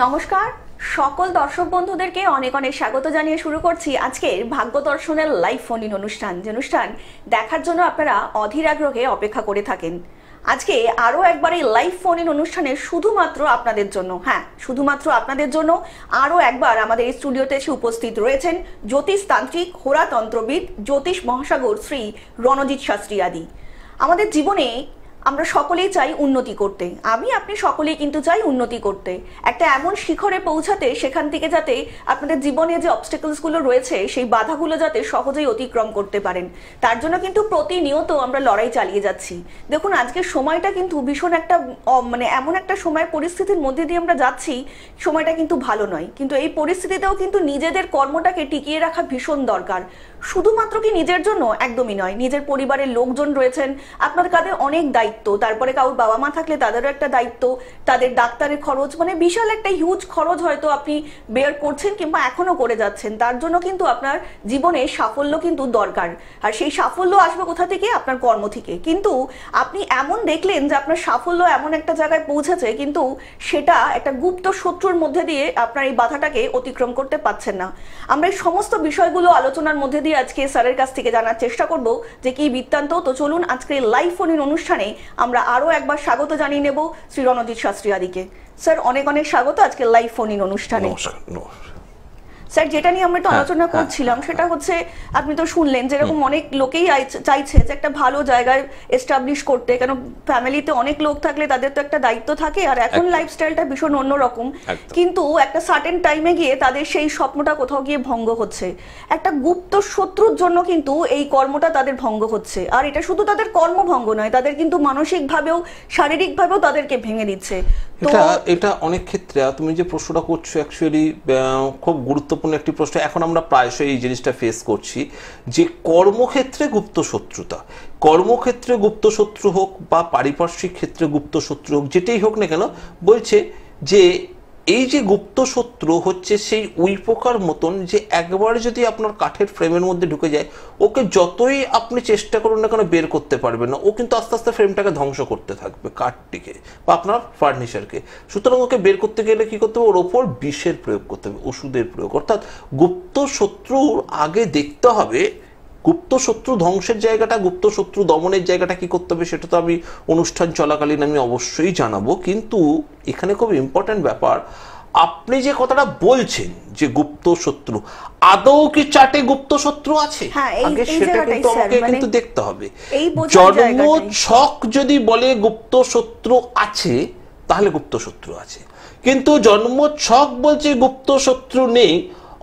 নমস্কার সকল দর্শক বন্ধুদেরকে অনেক অনেক স্বাগত জানিয়ে শুরু করছি আজকের ভাগ্য দর্শনের লাইভ ফোন ইন অনুষ্ঠান। যে অনুষ্ঠান দেখার জন্য আপনারা অধীর আগ্রহে অপেক্ষা করে থাকেন। আজকে আরও একবার এই লাইভ ফোন ইন অনুষ্ঠানে শুধুমাত্র আপনাদের জন্য, হ্যাঁ শুধুমাত্র আপনাদের জন্য আরও একবার আমাদের এই স্টুডিওতে এসে উপস্থিত রয়েছেন জ্যোতিষতান্ত্রিক, হোরাতন্ত্রবিদ, জ্যোতিষ মহাসাগর শ্রী রণজিৎ শাস্ত্রী আদি। আমাদের জীবনে আমরা সকলেই চাই উন্নতি করতে, আপনি সকলেই কিন্তু চাই উন্নতি করতে, একটা এমন শিখরে পৌঁছাতে সেখান থেকে যাতে আপনাদের জীবনে যে অবস্টেকলসগুলো রয়েছে সেই বাধাগুলো যাতে সহজেই অতিক্রম করতে পারেন। তার জন্য কিন্তু প্রতিনিয়ত আমরা লড়াই চালিয়ে যাচ্ছি। দেখুন আজকের সময়টা কিন্তু ভীষণ একটা এমন একটা সময় পরিস্থিতির মধ্যে দিয়ে আমরা যাচ্ছি, সময়টা কিন্তু ভালো নয়। কিন্তু এই পরিস্থিতিতেও কিন্তু নিজেদের কর্মটাকে টিকিয়ে রাখা ভীষণ দরকার। শুধুমাত্র কি নিজের জন্য? একদমই নয়। নিজের পরিবারের লোকজন রয়েছেন, আপনাদের কাঁধে অনেক দায়িত্ব, তারপরে কারোর বাবা মা থাকলে তাদেরও একটা দায়িত্ব, তাদের ডাক্তারের খরচ, বিশাল একটা হিউজ খরচ হয়তো আপনি বেয়ার করছেন কিংবা এখনো করে যাচ্ছেন। তার জন্য কিন্তু আপনার জীবনে সাফল্য কিন্তু দরকার, আর সেই সাফল্য আসবে কোথা থেকে? আপনার কর্ম থেকে। কিন্তু আপনি এমন দেখলেন যে আপনার সাফল্য এমন একটা জায়গায় পৌঁছেছে, কিন্তু সেটা একটা গুপ্ত শত্রুর মধ্যে দিয়ে আপনার এই বাধাটাকে অতিক্রম করতে পারছেন না। আমরা এই সমস্ত বিষয়গুলো আলোচনার মধ্যে দিয়ে আজকে স্যারের কাছ থেকে জানার চেষ্টা করব যে কি বৃত্তান্ত। তো চলুন আজকে লাইভ ফোন ইন অনুষ্ঠানে আমরা আরো একবার স্বাগত জানিয়ে নেব শ্রী রণজিৎ শাস্ত্রী আদিকে। স্যার অনেক অনেক স্বাগত আজকে লাইভ ফোন ইন অনুষ্ঠানে। স্যার যেটা নিয়ে আমরা একটু আলোচনা করছিলাম সেটা হচ্ছে, আপনি তো শুনলেন যেরকম অনেক লোকেই চাইছে যে একটা ভালো জায়গায় এস্টাবলিশ করতে, কেন ফ্যামিলিতে অনেক লোক থাকলে তাদের তো একটা দায়িত্ব থাকে, আর এখন লাইফস্টাইলটা ভীষণ অন্যরকম। কিন্তু একটা সার্টেন টাইমে গিয়ে তাদের সেই স্বপ্নটা কোথাও গিয়ে ভঙ্গ হচ্ছে। একটা গুপ্ত শত্রুর জন্য কিন্তু এই কর্মটা তাদের ভঙ্গ হচ্ছে। আর এটা শুধু তাদের কর্মভঙ্গ নয়, তাদের কিন্তু মানসিকভাবেও শারীরিকভাবেও তাদেরকে ভেঙে দিচ্ছে। এটা অনেক ক্ষেত্রে তুমি যে প্রশ্নটা করছো অ্যাকচুয়ালি খুব গুরুত্বপূর্ণ একটি প্রশ্ন। এখন আমরা প্রায়শই এই জিনিসটা ফেস করছি যে কর্মক্ষেত্রে গুপ্ত শত্রুতা, কর্মক্ষেত্রে গুপ্ত শত্রু হোক বা পারিপার্শ্বিক ক্ষেত্রে গুপ্ত শত্রু হোক, যেটাই হোক না কেন, বলছে যে এই যে গুপ্ত শত্রু হচ্ছে সেই উই পোকার মতন, যে একবার যদি আপনার কাঠের ফ্রেমের মধ্যে ঢুকে যায়, ওকে যতই আপনি চেষ্টা করুন না কেন বের করতে পারবেন না। ও কিন্তু আস্তে আস্তে ফ্রেমটাকে ধ্বংস করতে থাকবে, কাঠটিকে বা আপনার ফার্নিচারকে। সুতরাং ওকে বের করতে গেলে কি করতে হবে? ওর ওপর বিষের প্রয়োগ করতে হবে, ওষুধের প্রয়োগ। অর্থাৎ গুপ্ত শত্রুর আগে দেখতে হবে গুপ্ত শত্রু ধ্বংসের জায়গাটা, গুপ্ত শত্রু দমনের জায়গাটা কি করতে হবে, সেটা তো আমি অনুষ্ঠান চলাকালীন আমি অবশ্যই জানাবো। কিন্তু এখানে খুব ইম্পর্টেন্ট ব্যাপার, আপনি যে কথাটা বলছেন যে গুপ্ত শত্রু, আদৌ কি চার্টে গুপ্ত শত্রু আছে? আগে সেটা কিন্তু আমাকে কিন্তু দেখতে হবে। জন্ম ছক যদি বলে গুপ্ত শত্রু আছে, তাহলে গুপ্ত শত্রু আছে। কিন্তু জন্ম ছক বলছে গুপ্ত শত্রু নেই,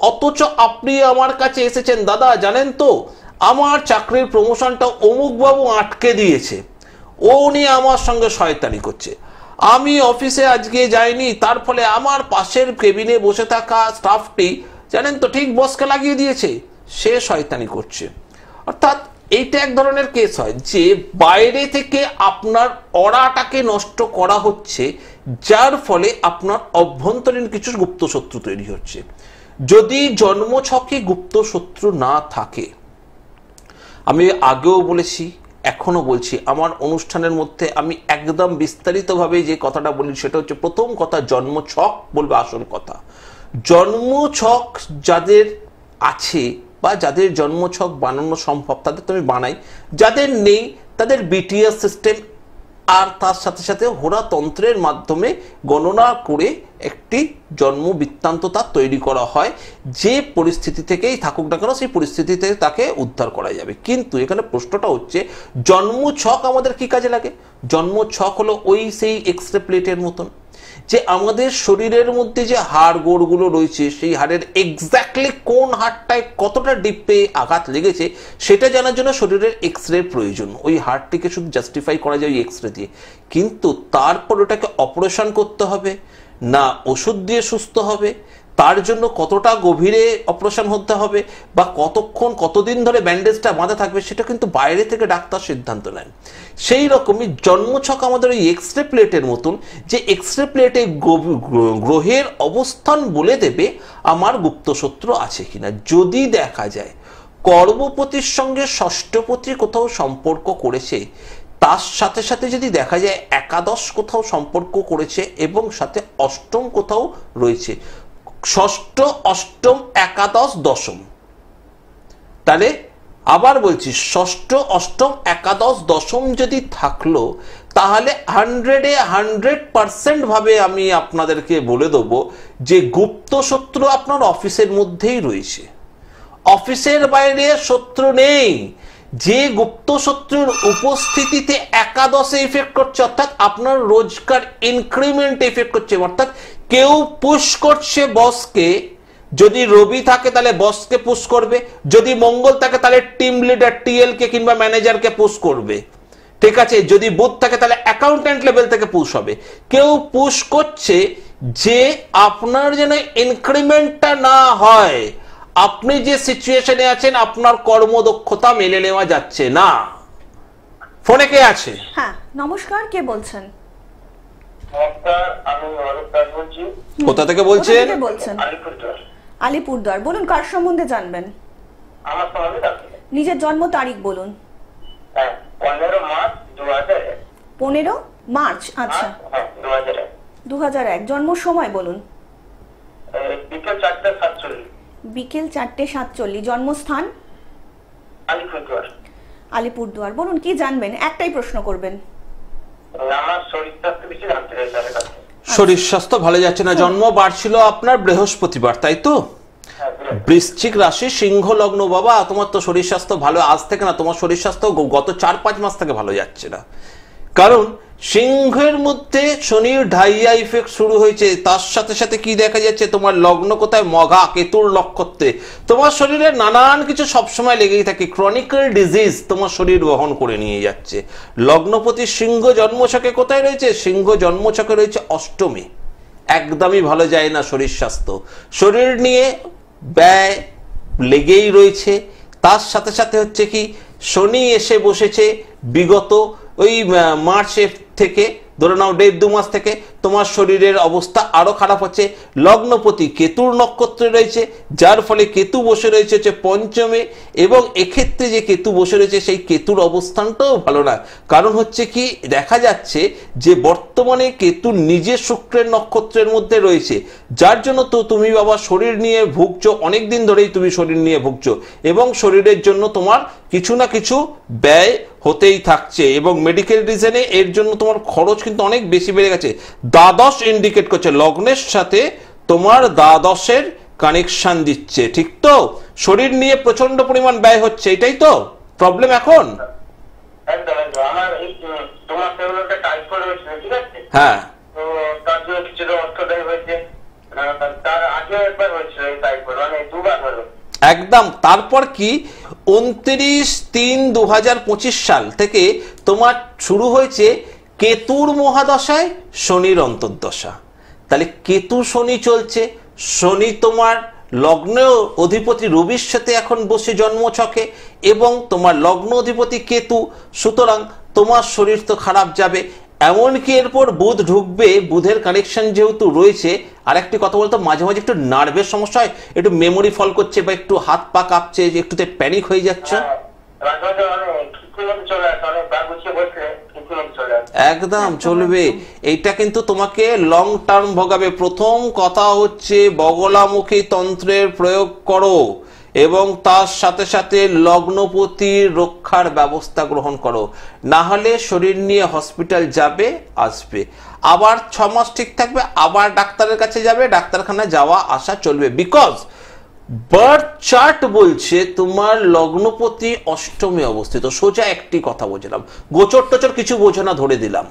অথচ আপনি আমার কাছে এসেছেন, দাদা জানেন তো আমার চাকরির প্রমোশনটা অমুক বাবু আটকে দিয়েছে, ও নিয়ে আমার সঙ্গে শয়তানি করছে, আমি অফিসে আজকে যাইনি, তার ফলে আমার পাশের কেবিনে বসে থাকা স্টাফটি জানেন তো ঠিক বসকে লাগিয়ে দিয়েছে, সে শয়তানি করছে। অর্থাৎ এইটা এক ধরনের কেস হয় যে বাইরে থেকে আপনার অরাটাকে নষ্ট করা হচ্ছে, যার ফলে আপনার অভ্যন্তরীণ কিছু গুপ্ত শত্রু তৈরি হচ্ছে। যদি জন্মছকে গুপ্ত শত্রু না থাকে, আমি আগেও বলেছি এখনো বলছি, আমার অনুষ্ঠানের মধ্যে আমি একদম বিস্তারিতভাবে যে কথাটা বলি সেটা হচ্ছে, প্রথম কথা জন্মছক বলবে আসল কথা। জন্মছক যাদের আছে বা যাদের জন্মছক বানানো সম্ভব তাদের তো আমি বানাই, যাদের নেই তাদের বিটিএস সিস্টেম আর তার সাথে সাথে হোরাতন্ত্রের মাধ্যমে গণনা করে একটি জন্ম বৃত্তান্ত তার তৈরি করা হয়, যে পরিস্থিতি থেকেই থাকুক না কেন সেই পরিস্থিতি থেকে তাকে উদ্ধার করা যাবে। কিন্তু এখানে প্রশ্নটা হচ্ছে জন্ম ছক আমাদের কি কাজে লাগে? জন্ম ছক হলো ওই সেই এক্সরে প্লেটের মতন, যে আমাদের শরীরের মধ্যে যে হাড় গোড়গুলো রয়েছে সেই হাড়ের এক্স্যাক্টলি কোন হাড়টায় কতটা ডিপে আঘাত লেগেছে সেটা জানার জন্য শরীরের এক্সরে প্রয়োজন। ওই হাড়টিকে শুধু জাস্টিফাই করা যায় ওই এক্সরে দিয়ে, কিন্তু তারপর ওটাকে অপারেশন করতে হবে না ওষুধ দিয়ে সুস্থ হবে, তার জন্য কতটা গভীরে অপারেশন হতে হবে বা কতক্ষণ কতদিন ধরে ব্যান্ডেজটা বাঁধা থাকবে সেটা কিন্তু বাইরে থেকে ডাক্তার সিদ্ধান্ত নেন। সেই রকমই জন্মছক আমাদের ওই এক্সরে প্লেটের মতন, যে এক্সরে প্লেটে গ্রহের অবস্থান বলে দেবে আমার গুপ্তশত্রু আছে কিনা। যদি দেখা যায় কর্মপতির সঙ্গে ষষ্ঠপতি কোথাও সম্পর্ক করেছে, তার সাথে সাথে যদি দেখা যায় একাদশ কোথাও সম্পর্ক করেছে এবং সাথে অষ্টম কোথাও রয়েছে, ষষ্ঠ, অষ্টম, একাদশ, দশম। তাহলে আবার বলছি, ষষ্ঠ, অষ্টম, একাদশ, দশম যদি থাকলো, তাহলে 100% ভাবে আমি আপনাদেরকে বলে দেবো যে গুপ্ত শত্রু আপনার অফিসের মধ্যেই রয়েছে, অফিসের বাইরে শত্রু নেই। যে গুপ্ত শত্রুর উপস্থিতিতে একাদশে ইফেক্ট করছে, অর্থাৎ আপনার রোজকার ইনক্রিমেন্ট ইফেক্ট করছে, অর্থাৎ কেউ পুশ করছে বসকে। যদি রবি থাকে তাহলে বসকে পুশ করবে, যদি মঙ্গল থাকে তাহলে টিম লিডার টিএল কে কিংবা ম্যানেজারকে পুশ করবে, ঠিক আছে। যদি বুধ থাকে তাহলে অ্যাকাউন্টেন্ট লেভেল থেকে পুশ হবে। কেউ পুশ করছে যে আপনার যেন ইনক্রিমেন্টটা না হয়, আপনি যে সিচুয়েশনে আছেন আপনার কর্মদক্ষতা মেনে নেওয়া যাচ্ছে না। ফোনে কে আছে? হ্যাঁ, নমস্কার, কে বলছেন? আমি অরূপ দাস বলছি। কোথা থেকে বলছেন? কোথা থেকে বলছেন? আলিপুরদুয়ার। আলিপুরদুয়ার। বলুন, কার সম্বন্ধে জানবেন? আমার সম্বন্ধে জানতে। নিজের জন্ম তারিখ বলুন। হ্যাঁ, 15 মার্চ 2001। 15 মার্চ, আচ্ছা। হ্যাঁ, 2001। 2001। জন্ম সময় বলুন। বিকেল 4:47। বিকেল 4:47। জন্মস্থান? আলিপুরদুয়ার। আলিপুরদুয়ার। বলুন, কি জানবেন? একটাই প্রশ্ন করবেন। আমার শরীর স্বাস্থ্য বেশি জানতে চাই তার কাছে। শরীর স্বাস্থ্য ভালো যাচ্ছে না। জন্ম বার ছিল আপনার বৃহস্পতিবার, তাই তো? হ্যাঁ, বৃশ্চিক রাশি, সিংহ লগ্ন। বাবা, তোমার তো শরীর স্বাস্থ্য ভালো আজ থেকে না, তোমার শরীর স্বাস্থ্য গত 4-5 মাস থেকে ভালো যাচ্ছে না। কারণ সিংহের মধ্যে শনির ঢাইয়া ইফেক্ট শুরু হয়েছে, তার সাথে সাথে কি দেখা যাচ্ছে, তোমার লগ্ন কোথায়? মঘা, কেতুর নক্ষত্রে। তোমার শরীরে নানান কিছু সবসময় লেগেই থাকে, ক্রনিক্যাল ডিজিজ তোমার শরীর বহন করে নিয়ে যাচ্ছে। লগ্নপতি সিংহ জন্মছকে কোথায় রয়েছে? সিংহ জন্মছকে রয়েছে অষ্টমে। একদমই ভালো যায় না শরীর স্বাস্থ্য, শরীর নিয়ে ব্যয় লেগেই রয়েছে। তার সাথে সাথে হচ্ছে কি, শনি এসে বসেছে বিগত ওই মার্চ থেকে, ধরে নাও 1.5-2 মাস থেকে তোমার শরীরের অবস্থা আরো খারাপ হচ্ছে। লগ্নপতি কেতুর নক্ষত্রে রয়েছে, যার ফলে কেতু বসে রয়েছে হচ্ছে পঞ্চমে, এবং এক্ষেত্রে যে কেতু বসে রয়েছে সেই কেতুর অবস্থানটাও ভালো না। কারণ হচ্ছে কি, দেখা যাচ্ছে যে বর্তমানে কেতু নিজে শুক্রের নক্ষত্রের মধ্যে রয়েছে, যার জন্য তো তুমি বাবা শরীর নিয়ে ভুগছো, অনেকদিন ধরেই তুমি শরীর নিয়ে ভুগছো, এবং শরীরের জন্য তোমার কিছু না কিছু ব্যয় হতেই থাকছে, এবং মেডিকেল রিজনে এর জন্য তোমার খরচ কিন্তু অনেক বেশি বেড়ে গেছে। দ্বাদশ ইন্ডিকেট করছে, লগ্নের সাথে তোমার দ্বাদশের কানেকশন দিচ্ছে, ঠিক তো? শরীর নিয়ে প্রচন্ড পরিমাণ ব্যয় হচ্ছে, এটাই তো প্রবলেম এখন। একদম একদম। আমার এই তোমার সেগুলোতে টাইফয়েড হয়েছিল, ঠিক আছে? হ্যাঁ, তো তার জন্য কিছুটা অর্থ ব্যয় হয়েছে। তার আগে একবার হয়েছিল এই টাইফয়েড, মানে 2বার হলো। একদম। তারপর কি, 29/3/2025 সাল থেকে তোমার শুরু হয়েছে কেতুর মহাদশায় শনির অন্তর্দশা। তাহলে কেতু শনি চলছে, শনি তোমার লগ্ন অধিপতি রবির সাথে এখন বসে জন্মছকে, এবং তোমার লগ্ন অধিপতি কেতু, সুতরাং তোমার শরীর তো খারাপ যাবে। এমনকি এরপর বুধ ঢুকবে, বুধের কানেকশন যেহেতু রয়েছে। আর একটি কথা বলতো, মাঝে মাঝে একটু নার্ভের সমস্যা হয়, একটু মেমোরি ফল করছে, বা একটু হাত পা কাঁপছে, একটুতে প্যানিক হয়ে যাচ্ছে। একদম চলবে, এইটা কিন্তু তোমাকে লং টার্ম ভোগাবে। প্রথম কথা হচ্ছে বগলামুখী তন্ত্রের প্রয়োগ করো, এবং তার সাথে সাথে লগ্নপতির রক্ষার ব্যবস্থা গ্রহণ করো, না হলে শরীর নিয়ে হসপিটাল যাবে আসবে, আবার 6 মাস ঠিক থাকবে, আবার ডাক্তারের কাছে যাবে, ডাক্তারখানায় যাওয়া আসা চলবে। বিকজ বার্থ চার্ট বলছে তোমার লগ্নপতি অষ্টমে অবস্থিত। সোজা একটি কথা বলছিলাম, গোচর টোচর কিছু বোঝো না, ধরে দিলাম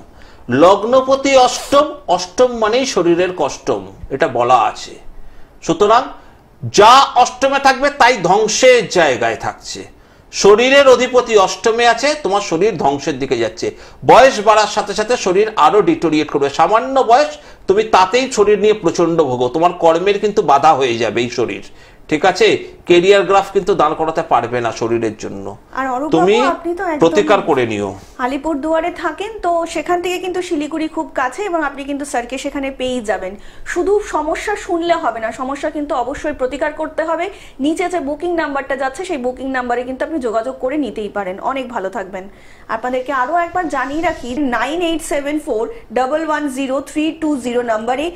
লগ্নপতি অষ্টম, অষ্টম মানেই শরীরের কষ্টম, এটা বলা আছে। সুতরাং যা অষ্টমে থাকবে তাই ধ্বংসের জায়গায় থাকছে। শরীরের অধিপতি অষ্টমে আছে, তোমার শরীর ধ্বংসের দিকে যাচ্ছে। বয়স বাড়ার সাথে সাথে শরীর আরো ডিটোরিয়েট করবে। সামান্য বয়স তুমি তাতেই শরীর নিয়ে প্রচন্ড ভোগো, তোমার কর্মের কিন্তু বাধা হয়ে যাবে এই শরীর, ঠিক আছে? কেরিয়ার গ্রাফ কিন্তু দাঁড় করাতে পারবে না শরীরের জন্য। আর অরূপ তুমি বাবু, আপনি তো একদম প্রতিকার করে নিও। আলিপুরদুয়ারে থাকেন, তো সেখান থেকে কিন্তু শিলিগুড়ি খুব কাছে এবং আপনি কিন্তু স্যারকে সেখানে পেয়েই যাবেন। শুধু সমস্যা শুনলে হবে না, সমস্যা কিন্তু অবশ্যই প্রতিকার করতে হবে। নিচে যে বুকিং নাম্বারটা যাচ্ছে সেই বুকিং নাম্বারে কিন্তু আপনি যোগাযোগ করে নিতেই পারেন। অনেক ভালো থাকবেন। আপনাদেরকে আরও একবার জানিয়ে রাখি, 9874110320 নাম্বারে,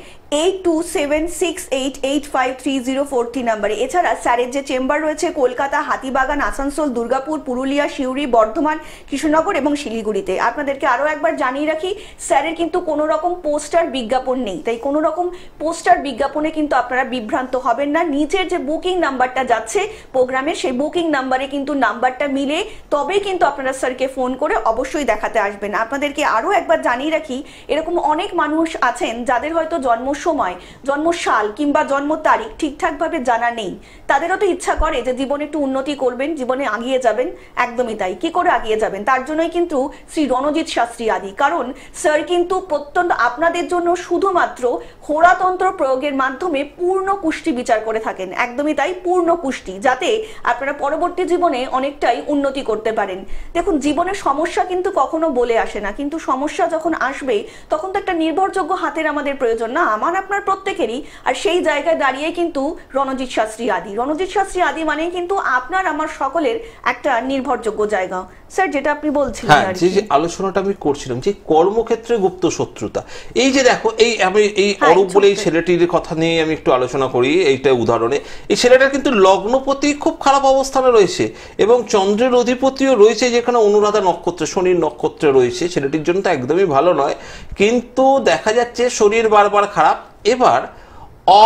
8276885304 নাম্বারে। এছাড়া স্যারের যে চেম্বার রয়েছে কলকাতা, হাতিবাগান, আসানসোল, দুর্গাপুর, পুরুলিয়া, সিউড়ি, বর্ধমান, কৃষ্ণনগর এবং শিলিগুড়িতে। আপনাদেরকে আরও একবার জানিয়ে রাখি, স্যারের কিন্তু কোনো রকম পোস্টার বিজ্ঞাপন নেই, তাই কোনো রকম পোস্টার বিজ্ঞাপনে কিন্তু আপনারা বিভ্রান্ত হবেন না। নিচের যে বুকিং নাম্বারটা যাচ্ছে প্রোগ্রামে, সেই বুকিং নাম্বারে কিন্তু নাম্বারটা মিলে তবেই কিন্তু আপনারা স্যারকে ফোন করে অবশ্যই দেখাতে আসবেন। আপনাদেরকে আরও একবার জানিয়ে রাখি, এরকম অনেক মানুষ আছেন যাদের হয়তো জন্ম সময়, জন্মসাল কিংবা জন্ম তারিখ ঠিকঠাকভাবে জানা নেই। তাদেরও তো ইচ্ছা করে যে জীবনে একটু উন্নতি করবেন, জীবনে আগিয়ে যাবেন। একদমই তাই। কি করে আগিয়ে যাবেন? তার জন্যই কিন্তু শ্রী রণজিৎ শাস্ত্রী আদি। কারণ স্যার কিন্তু প্রত্যন্ত আপনাদের জন্য শুধুমাত্র হোরাতন্ত্র প্রয়োগের মাধ্যমে পূর্ণ পুষ্টি বিচার করে থাকেন। একদমই তাই, পূর্ণ পুষ্টি, যাতে আপনারা পরবর্তী জীবনে অনেকটাই উন্নতি করতে পারেন। দেখুন, জীবনের সমস্যা কিন্তু কখনো বলে আসে না, কিন্তু সমস্যা যখন আসবে তখন তো একটা নির্ভরযোগ্য হাতের আমাদের প্রয়োজন না, আমার আপনার প্রত্যেকেরই। আর সেই জায়গায় দাঁড়িয়ে কিন্তু রণজিৎ শাস্ত্রী আদি, রণজিৎ শাস্ত্রী আদি মানে কিন্তু আপনার আমার সকলের একটা নির্ভরযোগ্য জায়গা। স্যার, যেটা আপনি বলছিলেন, হ্যাঁ, যে আলোচনাটা আমি করছিলাম যে কর্মক্ষেত্রে গুপ্ত শত্রুতা, এই যে দেখো, আমি এই অরূপ বলে এই ছেলেটির কথা নিয়ে আমি একটু আলোচনা করি। এইটা উদাহরণে, এই ছেলেটার কিন্তু লগ্নপতি খুব খারাপ অবস্থানে রয়েছে এবং চন্দ্রের অধিপতিও রয়েছে যেখানে অনুরাধা নক্ষত্রে, শনির নক্ষত্রে রয়েছে। ছেলেটির জন্য তো একদমই ভালো নয়, কিন্তু দেখা যাচ্ছে শরীর বারবার খারাপ। এবার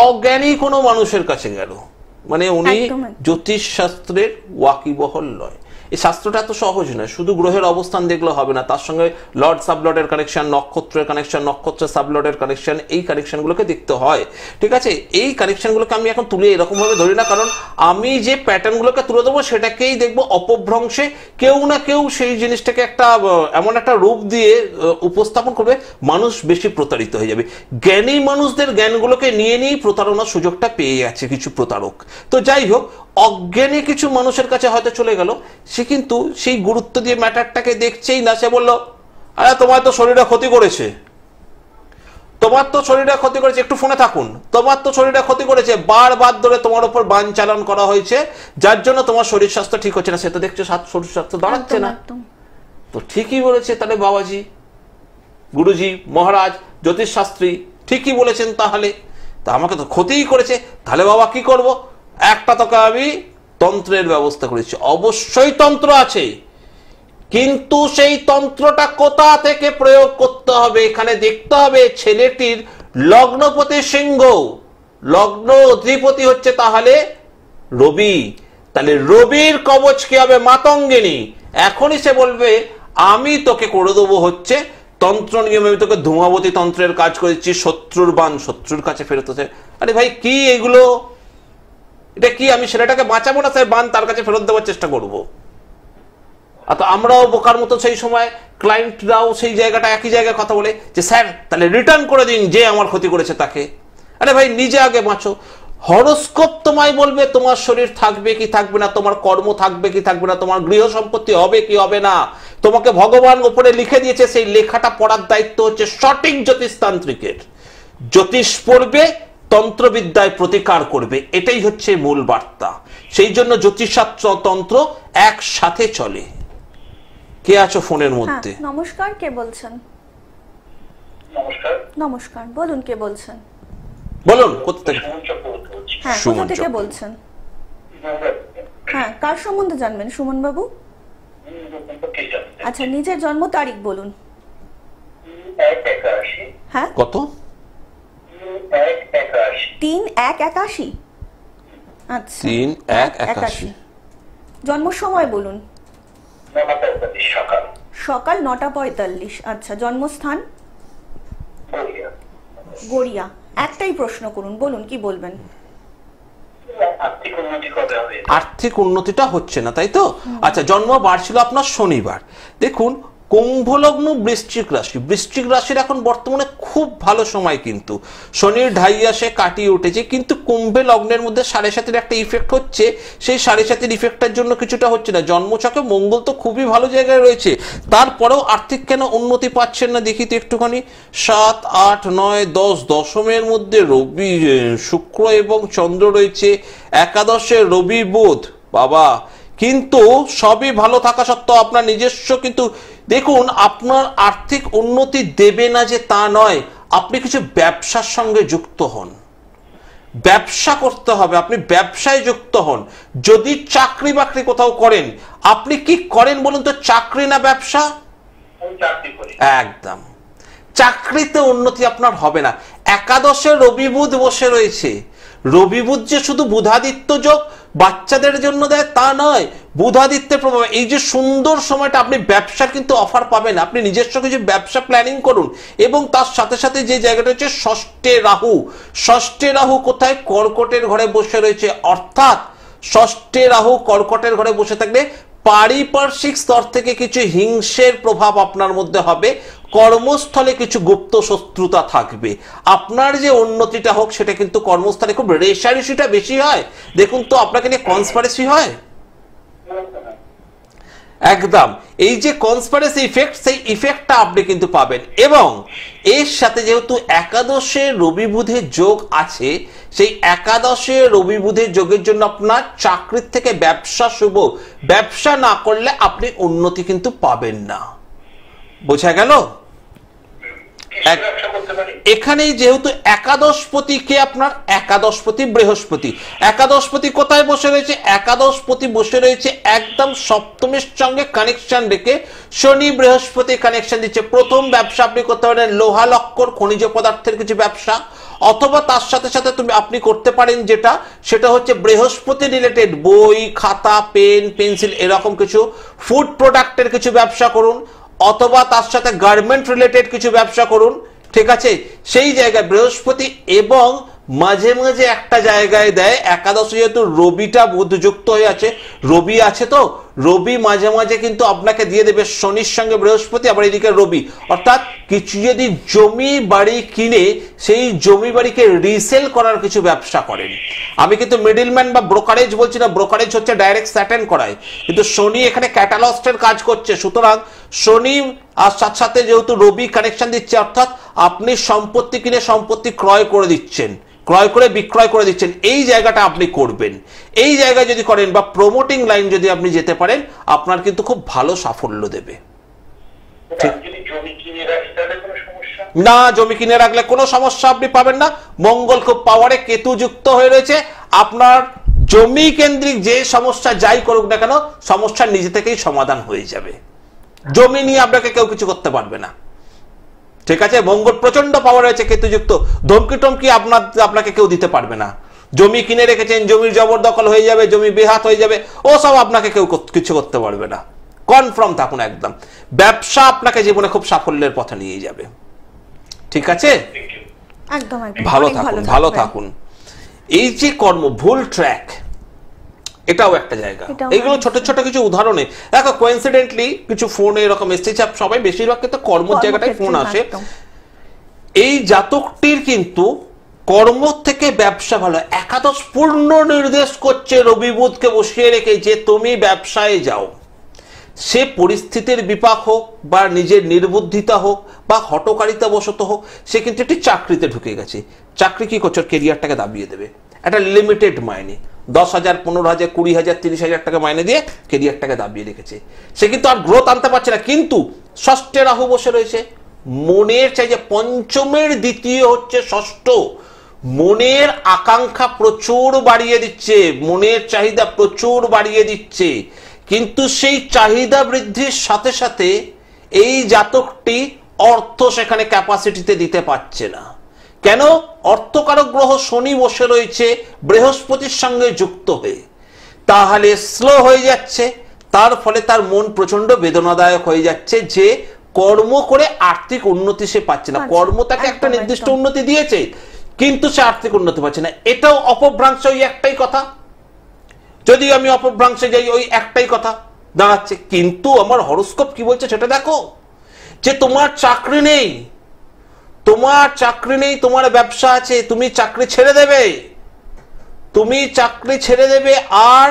অজ্ঞানী কোনো মানুষের কাছে গেল, মানে উনি জ্যোতিষ শাস্ত্রের ওয়াকিবহল নয়। এই শাস্ত্রটা এত সহজ নয়, শুধু গ্রহের অবস্থান দেখলে হবে না, তার সঙ্গে লর্ড সাবলর্ডের কানেকশন, নক্ষত্রের কানেকশন, নক্ষত্রের সাবলর্ডের কানেকশন, এই কানেকশনগুলোকে দেখতে হয়। ঠিক আছে, এই কানেকশনগুলোকে আমি এখন তুলে এরকমভাবে ধরি না, কারণ আমি যে প্যাটার্নগুলোকে তুলে দেবো সেটাকেই দেখবো অপভ্রংশে কেউ না কেউ সেই জিনিসটাকে একটা এমন একটা রূপ দিয়ে উপস্থাপন করবে, মানুষ বেশি প্রতারিত হয়ে যাবে। জ্ঞানী মানুষদের জ্ঞানগুলোকে নিয়ে নিয়েই প্রতারণার সুযোগটা পেয়ে যাচ্ছে কিছু প্রতারক। তো যাই হোক, অজ্ঞানী কিছু মানুষের কাছে হয়তো চলে গেল, সে কিন্তু সেই গুরুত্ব দিয়ে ম্যাটারটাকে দেখছেই না। সে বলল, আরে তোমার তো শরীরে ক্ষতি করেছে, তোমার তো শরীরে ক্ষতি করেছে, একটু ফোনে থাকুন, তোমার তো শরীরে ক্ষতি করেছে, বারবার ধরে তোমার উপর বান চালান করা হয়েছে, যার জন্য তোমার শরীর স্বাস্থ্য ঠিক হচ্ছে না। সে তো দেখছো শরীর স্বাস্থ্য দাঁড়াচ্ছে না। তো ঠিকই বলেছে তাহলে বাবাজি, গুরুজি, মহারাজ, জ্যোতিষ শাস্ত্রী ঠিকই বলেছেন। তাহলে তা আমাকে তো ক্ষতিই করেছে, তাহলে বাবা কি করব? একটা তোকে আমি তন্ত্রের ব্যবস্থা করেছি। অবশ্যই তন্ত্র আছে, কিন্তু সেই তন্ত্রটা কোথা থেকে প্রয়োগ করতে হবে এখানে দেখতে হবে। ছেলেটির লগ্নপতি সিংহ, লগ্ন অধিপতি হচ্ছে তাহলে রবি, তাহলে রবির কবচ কি হবে? মাতঙ্গিনী। এখনই সে বলবে, আমি তোকে করে দেবো হচ্ছে তন্ত্র নিয়মে, আমি তোকে ধূমাবতী তন্ত্রের কাজ করেছি, শত্রুর বান শত্রুর কাছে ফেরত হচ্ছে। আরে ভাই, কি এগুলো? এটা কি? আমি ছেলেটাকে বাঁচাবো না, স্যার বান তার কাছে ফেরত দেওয়ার চেষ্টা করবো। তো আমরাও বোকার মতো সেই সময়, ক্লায়েন্টরাও সেই জায়গাটা একই জায়গায় কথা বলে যে স্যার তাহলে রিটার্ন করে দিন যে আমার ক্ষতি করেছে তাকে। আরে ভাই, নিজে আগে বাঁচো। হরোস্কোপ তোমায় বলবে তোমার শরীর থাকবে কি থাকবে না, তোমার কর্ম থাকবে কি থাকবে না, তোমার গৃহ সম্পত্তি হবে কি হবে না। তোমাকে ভগবান উপরে লিখে দিয়েছে, সেই লেখাটা পড়ার দায়িত্ব হচ্ছে সঠিক জ্যোতিষতান্ত্রিকের। জ্যোতিষ পড়বে, তন্ত্রবিদ্যায় প্রতিকার করবে, এটাই হচ্ছে মূল বার্তা। সেই জন্য জ্যোতিষশাস্ত্র তন্ত্র একসাথে চলে। কে আছো ফোনের মধ্যে? নমস্কার, কে বলছেন? নমস্কার। নমস্কার, বলুন কে বলছেন? বলুন, কোথা থেকে? হ্যাঁ, কোথা থেকে বলছেন? হ্যাঁ, কার সম্বন্ধে জানবেন সুমন বাবু? আচ্ছা, নিজের জন্ম তারিখ বলুন। হ্যাঁ, কত? 3/1/81। আচ্ছা, 3/1/81। জন্ম সময় বলুন। সকাল সকাল 9:45। আচ্ছা, জন্মস্থান? গড়িয়া। একটাই প্রশ্ন করুন, বলুন কি বলবেন? আর্থিক উন্নতিটা হচ্ছে না, তাই তো? আচ্ছা, জন্ম বার ছিল আপনার শনিবার। দেখুন, কুম্ভ লগ্ন বৃশ্চিক রাশি, বৃশ্চিক রাশির এখন বর্তমানে খুব ভালো সময়, কিন্তু শনির ঢাইয়াসে কাটিয়ে উঠেছে, কিন্তু কুম্ভে লগ্নের মধ্যে 7.5-এর একটা ইফেক্ট হচ্ছে, সেই 7.5-এর ইফেক্টটার জন্য কিছুটা হচ্ছে না। জন্মছকে মঙ্গল তো খুবই ভালো জায়গায় রয়েছে, তারপরেও আর্থিক কেন উন্নতি পাচ্ছেন না দেখি তো একটুখানি। 7, 8, 9, 10, দশমের মধ্যে রবি, শুক্র এবং চন্দ্র রয়েছে, একাদশে রবি বুধ, বাবা কিন্তু সবই ভালো থাকা সত্ত্বেও আপনার নিজস্ব কিন্তু দেখুন আপনার আর্থিক উন্নতি দেবে না যে তা নয়, আপনি কিছু ব্যবসার সঙ্গে যুক্ত হন, ব্যবসা করতে হবে, আপনি ব্যবসায় যুক্ত হন। যদি চাকরি বাকরি কোথাও করেন, আপনি কি করেন বলুন তো, চাকরি না ব্যবসা? একদম, চাকরিতে উন্নতি আপনার হবে না। একাদশে রবি বুধ বসে রয়েছে, রবি বুধ যে শুধু বুধাদিত্য যোগ বাচ্চাদের জন্য দেয় তা নয়, বুধাদিত্যের প্রভাব। এই যে সুন্দর সময়টা আপনি ব্যবসার কিন্তু অফার পাবেন, আপনি নিজস্ব কিছু ব্যবসা প্ল্যানিং করুন। এবং তার সাথে সাথে যে জায়গাটা হচ্ছে ষষ্ঠে রাহু, ষষ্ঠে রাহু কোথায়? কর্কটের ঘরে বসে রয়েছে, অর্থাৎ ষষ্ঠে রাহু কর্কটের ঘরে বসে থাকলে পারিপার্শ্বিক স্তর থেকে কিছু হিংসের প্রভাব আপনার মধ্যে হবে, কর্মস্থলে কিছু গুপ্ত শত্রুতা থাকবে। আপনার যে উন্নতিটা হোক সেটা কিন্তু কর্মস্থলে খুব রেশারেশিটা বেশি হয়, দেখুন তো আপনাকে নিয়ে কনস্পারেসি হয় একদম। এই যে কনস্পারেসি ইফেক্ট, সেই ইফেক্টটা আপনি কিন্তু পাবেন। এবং এর সাথে যেহেতু একাদশে রবি বুধের যোগ আছে, সেই একাদশে রবি বুধের যোগের জন্য আপনার চাকরির থেকে ব্যবসা শুভ, ব্যবসা না করলে আপনি উন্নতি কিন্তু পাবেন না। বোঝা গেল? এখানে যেহেতু একাদশপতি কে আপনার, একাদশপতি বৃহস্পতি, একাদশপতি কোথায় বসে রয়েছে? একাদশপতি বসে রয়েছে একদম সপ্তমের সঙ্গে কানেকশন রেখে, শনি বৃহস্পতি কানেকশন দিচ্ছে। প্রথম ব্যবসা আপনি করতে পারেন লোহা লক্কর খনিজ পদার্থের কিছু ব্যবসা, অথবা তার সাথে সাথে আপনি করতে পারেন যেটা, সেটা হচ্ছে বৃহস্পতি রিলেটেড বই, খাতা, পেন, পেন্সিল এরকম কিছু, ফুড প্রোডাক্টের কিছু ব্যবসা করুন, অথবা তার সাথে গার্মেন্ট রিলেটেড কিছু ব্যবসা করুন, ঠিক আছে? সেই জায়গায় বৃহস্পতি এবং মাঝে মাঝে একটা জায়গায় দেয়, একাদশে যেহেতু রবিটা বুধযুক্ত হয়ে আছে, রবি আছে তো, রবি মাঝে মাঝে কিন্তু আপনাকে দিয়ে দেবে শনির সঙ্গে বৃহস্পতি, আবার এদিকে রবি। অর্থাৎ কিছু যদি জমি বাড়ি কিনে সেই জমি বাড়িকে রিসেল করার কিছু ব্যবসা করেন, আমি কিন্তু মিডলম্যান বা ব্রোকারেজ বলছি না, ব্রোকারেজ হচ্ছে ডাইরেক্ট স্যাটেন করায়, কিন্তু শনি এখানে ক্যাটালস্টের কাজ করছে। সুতরাং শনি আর সাথে সাথে যেহেতু রবি কানেকশন দিচ্ছে, অর্থাৎ আপনি সম্পত্তি কিনে সম্পত্তি ক্রয় করে দিচ্ছেন, ক্রয় করে বিক্রয় করে দিচ্ছেন, এই জায়গাটা আপনি করবেন। এই জায়গায় যদি করেন বা প্রমোটিং লাইন যদি আপনি যেতে পারেন, আপনার কিন্তু খুব ভালো সাফল্য দেবে। না, জমি কিনে রাখলে কোনো সমস্যা আপনি পাবেন না। মঙ্গল খুব পাওয়ারে, কেতু যুক্ত হয়ে রয়েছে, আপনার জমি কেন্দ্রিক যে সমস্যা যাই করুক না কেন, সমস্যা নিজে থেকেই সমাধান হয়ে যাবে। জমি নিয়ে আপনাকে কেউ কিছু করতে পারবে না, ঠিক আছে? মঙ্গল প্রচন্ড পাওয়ার রয়েছে, কেতুযুক্ত, ধমকি টমকি আপনাকে কেউ দিতে পারবে না। জমি কিনে রেখেছেন, জমির জবরদখল হয়ে যাবে, জমি বেহাত হয়ে যাবে, ও সব আপনাকে কেউ কিছু করতে পারবে না। কনফার্ম থাকুন একদম। ব্যবসা আপনাকে জীবনে খুব সাফল্যের পথে নিয়ে যাবে, ঠিক আছে? একদম ভালো থাকুন, ভালো থাকুন। এই যে কর্ম ভুল ট্র্যাক, এটাও একটা জায়গা। এইগুলো ছোট ছোট কিছু উদাহরণে দেখো, কোইন্সিডেন্টলি কিছু ফোনে এরকম এসেছে, সবাই বেশিরভাগ কিন্তু কর্মের জায়গাটায় ফোন আসে। এই জাতকটির কিন্তু কর্ম থেকে ব্যবসা ভালো, একাদশ পূর্ণ নির্দেশ করছে রবি বুধকে বসিয়ে রেখে যে তুমি ব্যবসায় যাও। সে পরিস্থিতির বিপাক হোক বা নিজের নির্বুদ্ধিতা হোক বা হটকারিতা বশত হোক, সে কিন্তু একটি চাকরিতে ঢুকে গেছে। চাকরি কি করছে? ক্যারিয়ারটাকে দাবিয়ে দেবে, একটা লিমিটেড মাইনে 10,000, 15,000, 20,000, 30,000 টাকা মাইনে দিয়ে ক্যারিয়ারটাকে দাবিয়ে রেখেছে। সে কিন্তু আর গ্রোথ আনতে পারছে না, কিন্তু ষষ্ঠে রাহু বসে রয়েছে। মনের চাই যে পঞ্চমের দ্বিতীয় হচ্ছে ষষ্ঠ, মনের আকাঙ্ক্ষা প্রচুর বাড়িয়ে দিচ্ছে, মনের চাহিদা প্রচুর বাড়িয়ে দিচ্ছে, কিন্তু সেই চাহিদা বৃদ্ধির সাথে সাথে এই জাতকটি অর্থ সেখানে ক্যাপাসিটিতে দিতে পারছে না। কেন? অর্থকারক গ্রহ শনি বসে রয়েছে বৃহস্পতির সঙ্গে যুক্ত হয়ে, তাহলে স্লো হয়ে যাচ্ছে। তার ফলে তার মন প্রচন্ড বেদনাদায়ক হয়ে যাচ্ছে যে কর্ম করে আর্থিক উন্নতি সে পাচ্ছে না। কর্ম তাকে একটা নির্দিষ্ট উন্নতি দিয়েছে, কিন্তু সে আর্থিক উন্নতি পাচ্ছে না। এটাও অপভ্রাংশ, ওই একটাই কথা। যদিও আমি অপভ্রাংশে যাই, ওই একটাই কথা, দাঁড়াচ্ছে। কিন্তু আমার হরোস্কোপ কি বলছে সেটা দেখো, যে তোমার চাকরি নেই, তোমার চাকরি নেই, তোমার ব্যবসা আছে, তুমি চাকরি ছেড়ে দেবে, তুমি চাকরি ছেড়ে দেবে। আর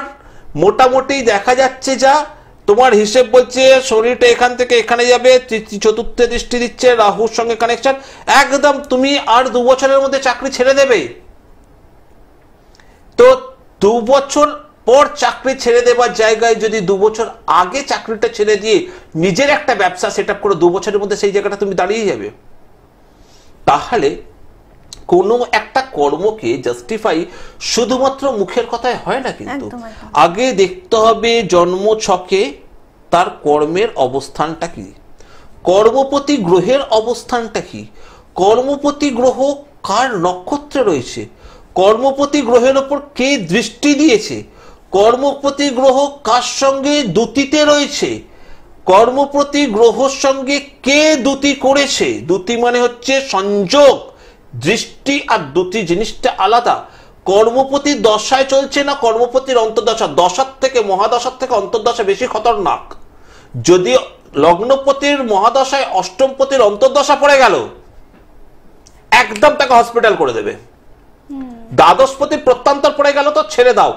মোটামুটি দেখা যাচ্ছে যা তোমার হিসেব বলছে শরীরটা এখান থেকে এখানে যাবে, চতুর্থ দৃষ্টি দিচ্ছে, রাহুর সঙ্গে কানেকশন, একদম তুমি আর 2 বছরের মধ্যে চাকরি ছেড়ে দেবে। তো 2 বছর পর চাকরি ছেড়ে দেবার জায়গায় যদি 2 বছর আগে চাকরিটা ছেড়ে দিয়ে নিজের একটা ব্যবসা সেট আপ করে 2 বছরের মধ্যে সেই জায়গাটা তুমি দাঁড়িয়ে যাবে। তাহলে কোনো একটা কর্মকে জাস্টিফাই শুধুমাত্র মুখের কথায় হয় না, কিন্তু আগে দেখতে হবে জন্ম ছকে তার কর্মের অবস্থানটা কি, কর্মপতি গ্রহের অবস্থানটা কি, কর্মপতি গ্রহ কার নক্ষত্রে রয়েছে, কর্মপতি গ্রহের ওপর কে দৃষ্টি দিয়েছে, কর্মপতি গ্রহ কার সঙ্গে দ্যুতিতে রয়েছে, কর্মপতি গ্রহর সঙ্গে কে দ্যুতি করেছে। দ্যুতি মানে হচ্ছে সংযোগ, দৃষ্টি আর দ্যুতি জিনিসটা আলাদা। কর্মপতি দশায় চলছে না কর্মপতির অন্তর্দশা, দশার থেকে মহাদশার থেকে অন্তর্দশা বেশি খতরনাক। যদি লগ্নপতির মহাদশায় অষ্টমপতির অন্তর্দশা পড়ে গেল, একদম তাকে হসপিটাল করে দেবে। দ্বাদশপতির প্রত্যান্তর পড়ে গেল তো ছেড়ে দাও।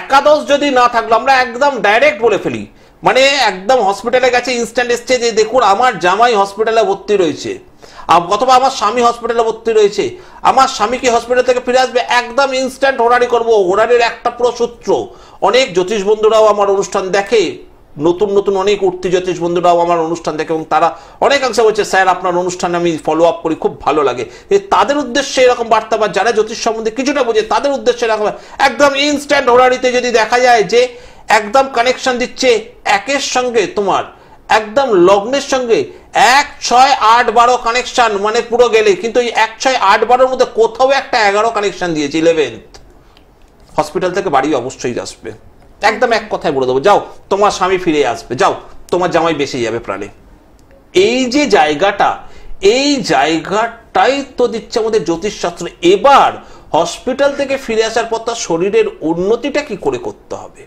একাদশ যদি না থাকলো, আমরা একদম ডাইরেক্ট বলে ফেলি, মানে একদম হসপিটালে গেছে, ইনস্ট্যান্ট এসছে যে দেখুন আমার জামাই হসপিটালে ভর্তি রয়েছে, অথবা আমার স্বামী হসপিটালে ভর্তি রয়েছে, আমার স্বামী কি হসপিটাল থেকে ফিরে আসবে, একদম ইনস্ট্যান্ট হোরারি করবো। হোরারির একটা পুরো সূত্র, অনেক জ্যোতিষ বন্ধুরাও আমার অনুষ্ঠান দেখে, নতুন নতুন অনেক উঠতি জ্যোতিষ বন্ধুরাও আমার অনুষ্ঠান দেখে, এবং তারা অনেকাংশে বলছে স্যার আপনার অনুষ্ঠানে আমি ফলো আপ করি, খুব ভালো লাগে। তাদের উদ্দেশ্যে এরকম বার্তা, বা যারা জ্যোতিষ সম্বন্ধে কিছুটা বোঝে তাদের উদ্দেশ্যে এরকম একদম ইনস্ট্যান্ট হোরারিতে যদি দেখা যায় যে একদম কানেকশন দিচ্ছে একের সঙ্গে তোমার একদম লগ্নের সঙ্গে 1, 6, 8, 12 কানেকশন, মানে পুরো গেলে, কিন্তু এই 1, 6, 8, 12 মধ্যে কোথাও একটা 11 কানেকশন দিয়েছে, 11th, হসপিটাল থেকে বাড়ি অবশ্যই আসবে। একদম এক কথায় বলে দেবো, যাও তোমার স্বামী ফিরে আসবে, যাও তোমার জামাই বেঁচে যাবে প্রাণে। এই যে জায়গাটা, এই জায়গাটাই তো দিচ্ছে আমাদের জ্যোতিষশাস্ত্র। এবার হসপিটাল থেকে ফিরে আসার পর তার শরীরের উন্নতিটা কি করে করতে হবে,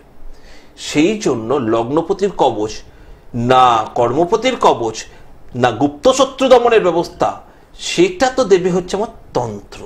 সেই জন্য লগ্নপতির কবচ না কর্মপতির কবচ না গুপ্ত শত্রু দমনের ব্যবস্থা, সেটা তো দেবে হচ্ছে আমার তন্ত্র,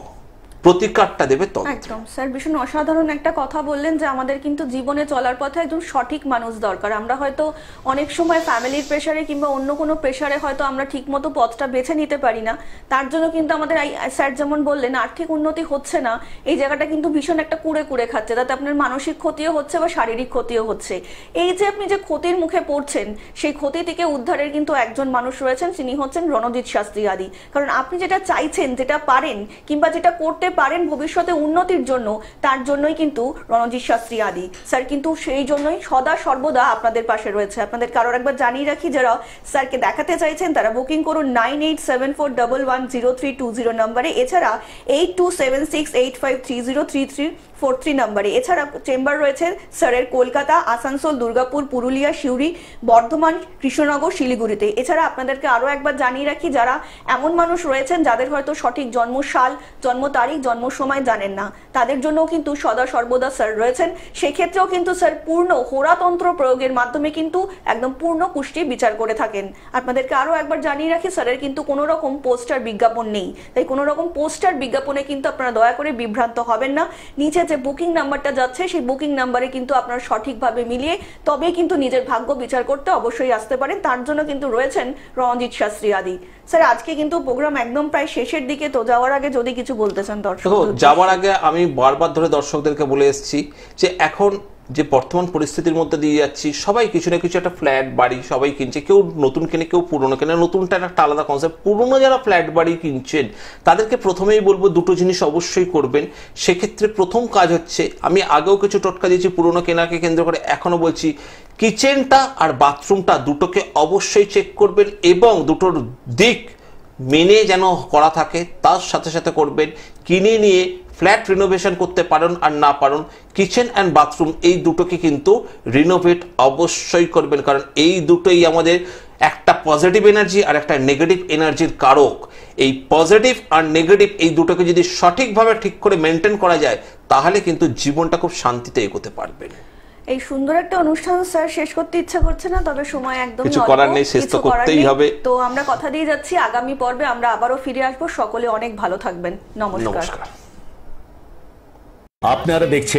প্রতিকারটা দেবে তন্ত্র। একদম স্যার, ভীষণ অসাধারণ একটা কথা বললেন যে আমাদের কিন্তু জীবনে চলার পথে একদম সঠিক মানুষ দরকার। আমরা হয়তো অনেক সময় ফ্যামিলির প্রেসারে কিংবা অন্য কোনো প্রেসারে হয়তো আমরা ঠিকমতো পথটা বেছে নিতে পারি না, তার জন্য কিন্তু আমাদের স্যার যেমন বললেন আর্থিক উন্নতি হচ্ছে না, এই জায়গাটা কিন্তু ভীষণ একটা কুড়ে কুড়ে খাচ্ছে, তাতে আপনার মানসিক ক্ষতিও হচ্ছে বা শারীরিক ক্ষতিও হচ্ছে। এই যে আপনি যে ক্ষতির মুখে পড়ছেন, সেই ক্ষতি থেকে উদ্ধারের কিন্তু একজন মানুষ রয়েছেন, তিনি হচ্ছেন রণজিৎ শাস্ত্রী আদি। কারণ আপনি যেটা চাইছেন, যেটা পারেন কিংবা যেটা করতে পারেন ভবিষ্যতে উন্নতির জন্য, তার জন্যই কিন্তু রণজিৎ শাস্ত্রী আদি স্যার কিন্তু সেই জন্যই সদা সর্বদা আপনাদের পাশে রয়েছে। আপনাদের কারোর একবার জানিয়ে রাখি, যারা স্যারকে দেখাতে চাইছেন তারা বুকিং করুন 9874110320 নম্বরে, এছাড়া 827685303343 নম্বরে। এছাড়া চেম্বার রয়েছে স্যারের কলকাতা, আসানসোল, দুর্গাপুর, পুরুলিয়া, সিউড়ি, বর্ধমান, কৃষ্ণনগর, শিলিগুড়িতে। এছাড়া আপনাদেরকে আরও একবার জানিয়ে রাখি, যারা এমন মানুষ রয়েছেন যাদের হয়তো সঠিক জন্মসাল, জন্ম তারিখ, জন্ম সময় জানেন না, তাদের জন্যও কিন্তু সদা সর্বদা স্যার রয়েছেন। সেক্ষেত্রেও কিন্তু স্যার পূর্ণ হোরাতন্ত্র প্রয়োগের মাধ্যমে কিন্তু একদম পূর্ণ পুষ্টি বিচার করে থাকেন। আপনাদেরকে আরও একবার জানিয়ে রাখি, স্যারের কিন্তু কোনো রকম পোস্টার বিজ্ঞাপন নেই, তাই কোনো রকম পোস্টার বিজ্ঞাপনে কিন্তু আপনারা দয়া করে বিভ্রান্ত হবেন না। নিচে যে বুকিং নাম্বারটা যাচ্ছে, সেই বুকিং নাম্বারে কিন্তু আপনারা সঠিকভাবে মিলিয়ে তবেই কিন্তু নিজের ভাগ্য বিচার করতে অবশ্যই আসতে পারেন। তার জন্য কিন্তু রয়েছেন রণজিৎ শাস্ত্রী আদি। স্যার আজকে কিন্তু প্রোগ্রাম একদম প্রায় শেষের দিকে, তো যাওয়ার আগে যদি কিছু বলতে চান দর্শক। যাওয়ার আগে আমি বারবার ধরে দর্শকদেরকে বলে এসেছি যে এখন যে বর্তমান পরিস্থিতির মধ্যে দিয়ে যাচ্ছি, সবাই কিছু না কিছু একটা ফ্ল্যাট বাড়ি সবাই কিনছে, কেউ নতুন কিনে কেউ পুরনো কেনে। নতুনটা একটা আলাদা কনসেপ্ট। পুরনো যারা ফ্ল্যাট বাড়ি কিনছেন তাদেরকে প্রথমেই বলবো দুটো জিনিস অবশ্যই করবেন। সেক্ষেত্রে প্রথম কাজ হচ্ছে, আমি আগেও কিছু টোটকা দিয়েছি পুরনো কেনাকে কেন্দ্র করে, এখনো বলছি, কিচেনটা আর বাথরুমটা দুটোকে অবশ্যই চেক করবেন এবং দুটোর দিক মেনে যেন করা থাকে, তার সাথে সাথে করবেন। কিনে নিয়ে ফ্ল্যাট রিনোভেশন করতে পারেন আর না পারেন, কিচেন অ্যান্ড বাথরুম এই দুটোকে কিন্তু রিনোভেট অবশ্যই করবেন, কারণ এই দুটোই আমাদের একটা পজিটিভ এনার্জি আর একটা নেগেটিভ এনার্জির কারক। এই পজিটিভ আর নেগেটিভ এই দুটোকে যদি সঠিকভাবে ঠিক করে মেনটেন করা যায়, তাহলে কিন্তু জীবনটা খুব শান্তিতে এগোতে পারবেন। এই সুন্দর একটা অনুষ্ঠান স্যার শেষ করতে ইচ্ছা করছে না, তবে সময় একদম কিছু করার নেই, শেষ তো করতেই হবে। তো আমরা কথা দিয়ে যাচ্ছি, আগামী পর্বে আমরা আবারও ফিরে আসবো। সকলে অনেক ভালো থাকবেন। নমস্কার। নমস্কার। আপনারা দেখছেন